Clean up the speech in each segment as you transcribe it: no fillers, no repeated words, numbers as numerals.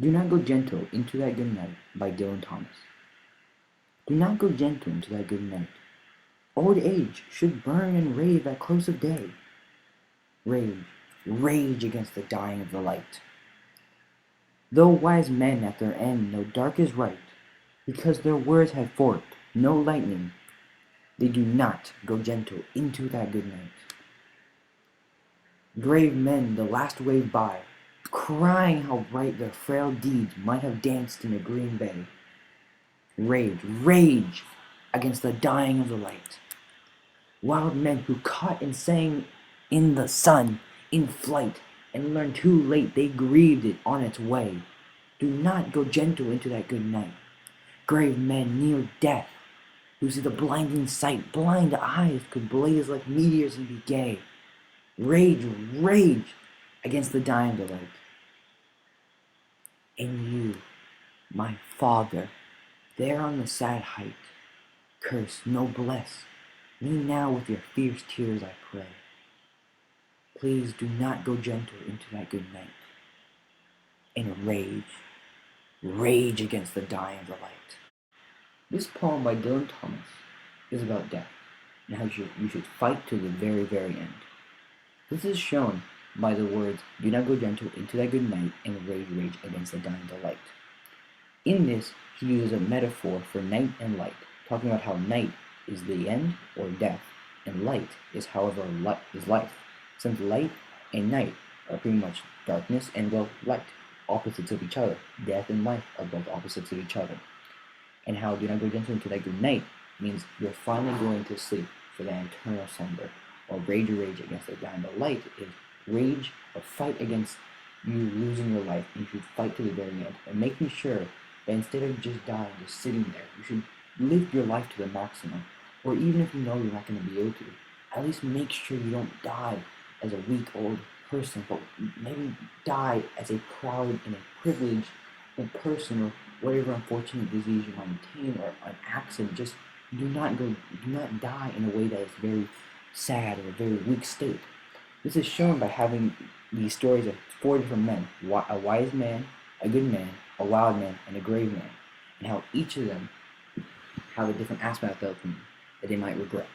Do not go gentle into that good night by Dylan Thomas. Do not go gentle into that good night. Old age should burn and rave at close of day. Rage, rage against the dying of the light. Though wise men at their end know dark is right, because their words have forked no lightning, they do not go gentle into that good night. Grave men the last wave by, crying how bright their frail deeds might have danced in a green bay. Rage, rage against the dying of the light. Wild men who caught and sang in the sun, in flight, and learned too late they grieved it on its way. Do not go gentle into that good night. Grave men near death, who see the blinding sight, blind eyes could blaze like meteors and be gay. Rage, rage against the dying of the light. And you, my father, there on the sad height, curse, no bless, me now with your fierce tears I pray. Please do not go gentle into that good night. And rage, rage against the dying of the light. This poem by Dylan Thomas is about death and how you should fight to the very, very end. This is shown by the words, do not go gentle into that good night and rage, rage against the dying of the light. In this, he uses a metaphor for night and light, talking about how night is the end or death, and light is however is life, since light and night are pretty much darkness and light, opposites of each other. Death and life are both opposites of each other. And how do not go gentle into that good night means you're finally going to sleep for that eternal slumber. While rage or rage against the dying of the light is rage or fight against you losing your life, and you should fight to the very end and making sure that instead of just dying, just sitting there, you should live your life to the maximum. Or even if you know you're not going to be able to, at least make sure you don't die as a weak old person, but maybe die as a proud and a privileged person, or whatever unfortunate disease you might attain, or an accident. Just do not die in a way that is very sad or a very weak state. This is shown by having these stories of four different men: a wise man, a good man, a wild man, and a grave man, and how each of them have a different aspect of them that they might regret.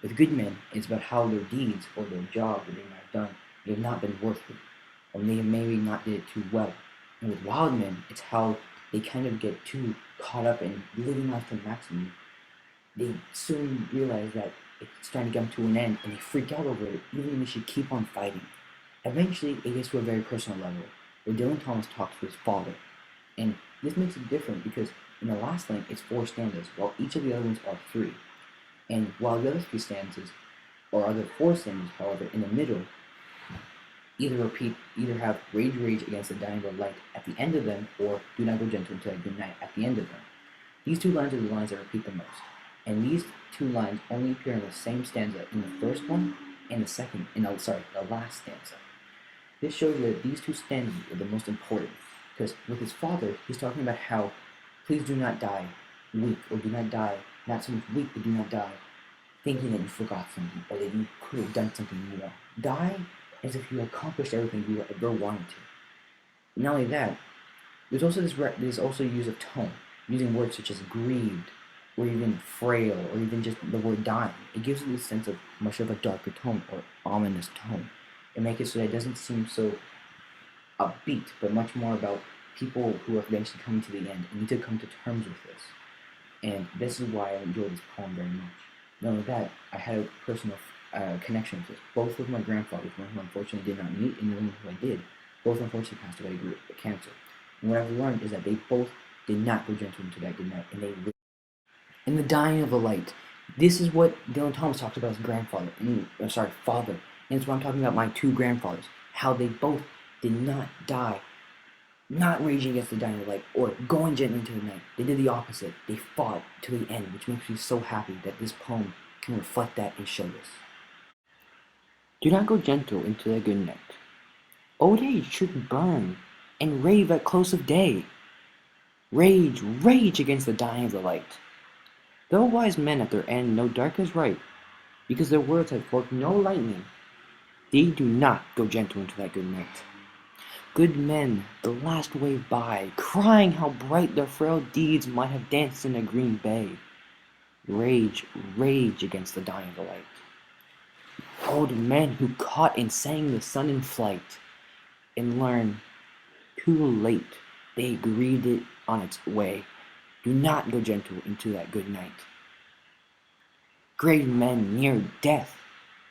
With good men, it's about how their deeds or their job that they might have done may have not been worth it, or they maybe not did it too well. And with wild men, it's how they kind of get too caught up in living life to the maximum. They soon realize that it's starting to come to an end, and they freak out over it, even if they should keep on fighting. Eventually, it gets to a very personal level, where Dylan Thomas talks to his father. And this makes it different because in the last line, it's four stanzas, while each of the other ones are three. And while the other three stanzas, or other four stanzas, however, in the middle, either have rage, rage against the dying of the light at the end of them, or do not go gentle until good night at the end of them. These two lines are the lines that repeat the most. And these two lines only appear in the same stanza in the first one and the last stanza. This shows you that these two stanzas are the most important, because with his father, he's talking about how, please do not die weak, or do not die, not so much weak, but do not die thinking that you forgot something, or that you could have done something more. Die as if you accomplished everything you ever wanted to. Not only that, there's also use of tone, using words such as grieved, or even frail, or even just the word dying. It gives it this sense of much of a darker tone, or ominous tone, and make it so that it doesn't seem so upbeat, but much more about people who are eventually coming to the end and need to come to terms with this. And this is why I enjoy this poem very much. Not only that, I had a personal connection with this. Both of my grandfathers, one who unfortunately did not meet, and the one who I did, both unfortunately passed away of cancer. And what I've learned is that they both did not go gentle into that good night, and they lived. In the dying of the light, this is what Dylan Thomas talked about his father. And it's what I'm talking about my two grandfathers, how they both did not die, not raging against the dying of the light, or going gently into the night. They did the opposite. They fought to the end, which makes me so happy that this poem can reflect that and show this. Do not go gentle into the good night. Old age should burn and rave at close of day. Rage, rage against the dying of the light. Though wise men at their end know dark is right, because their words have forked no lightning, they do not go gentle into that good night. Good men, the last wave by, crying how bright their frail deeds might have danced in a green bay. Rage, rage against the dying of the light. Old men who caught and sang the sun in flight, and learn too late they grieved it on its way. Do not go gentle into that good night. Great men near death,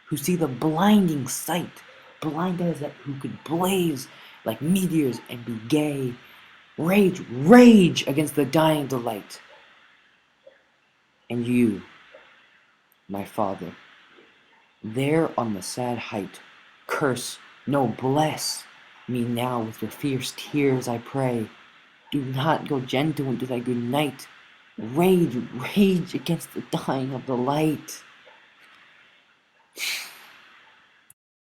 who see the blinding sight, blind as that who could blaze like meteors and be gay. Rage, rage against the dying delight. And you, my father, there on the sad height, curse, no bless me now with your fierce tears, I pray. Do not go gentle into thy good night. Rage, rage against the dying of the light.